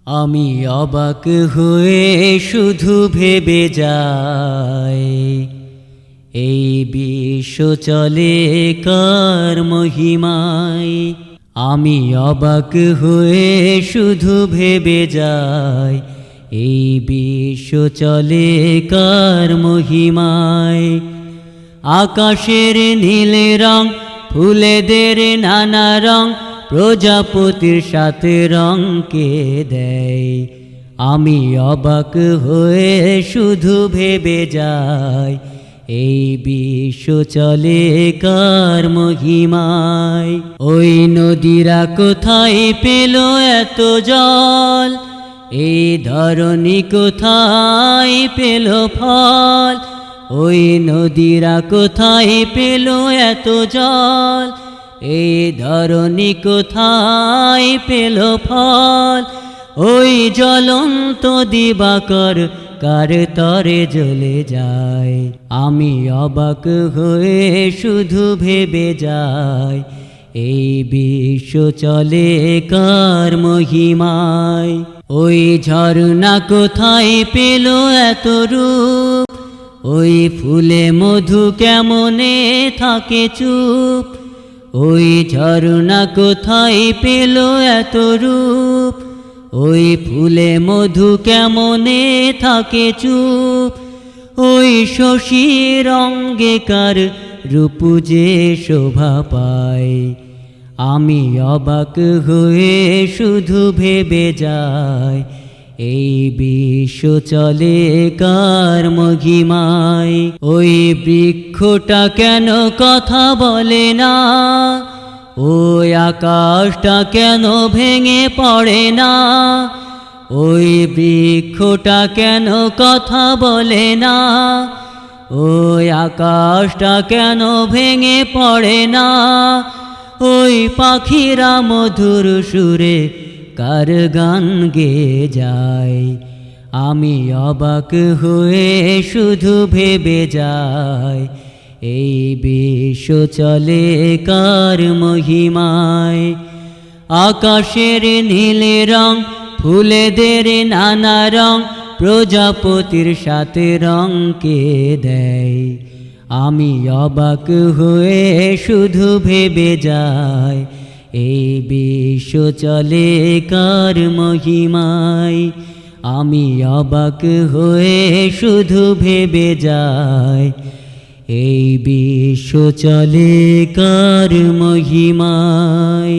আমি অবাক হয়ে শুধু ভেবে যাই, এই বিশ্ব চলে কার মহিমায়। আমি অবাক হয়ে শুধু ভেবে যাই, এই বিশ্ব চলে কার মহিমায়। আকাশের নীল রং, ফুলেদের নানা রং, প্রজাপতির সাথে রঙকে দেয়। আমি অবাক হয়ে শুধু ভেবে যাই, এই বিশ্ব চলে কার মহিমায়। ওই নদীরা কোথায় পেল এত জল, এই ধরণী কোথায় পেল ফল। ওই নদীরা কোথায় পেল এত জল, এই ধরণী কোথায় পেল ফল। ওই জ্বলন্ত দিবাকর কার তরে জ্বলে যায়। আমি অবাক হয়ে শুধু ভেবে যাই, এই বিশ্ব চলে কার মহিমায়। ওই ঝর্ণা কোথায় পেল এত রূপ, ওই ফুলে মধু কেমনে থাকে চুপ। ওই ঝর্ণা কোথায় পেল এত রূপ, ওই ফুলে মধু কেমনে থাকে চুপ। ওই শশীর অঙ্গে কার রূপ যে শোভা পায়। আমি অবাক হয়ে শুধু ভেবে যাই, এই বিশ্ব চলে কার মহিমায়। ওই বৃক্ষটা কেন কথা বলে না, ওই আকাশটা কেন ভেঙে পড়ে না। ওই বৃক্ষটা কেন কথা বলে না, ওই আকাশটা কেন ভেঙে পড়ে না। ওই পাখিরা মধুর সুরে কার গান গেয়ে যায়। আমি অবাক হয়ে শুধু ভেবে যাই, এই বিশ্ব চলে কার মহিমায়। আকাশের নীল রং, ফুলেদের নানা রং, প্রজাপতির সাথে রঙকে দেয়। আমি অবাক হয়ে শুধু ভেবে যাই, এই বিশ্ব চলে কার মহিমায়। আমি অবাক হয়ে শুধু ভেবে যাই, এই বিশ্ব চলে কার মহিমায়।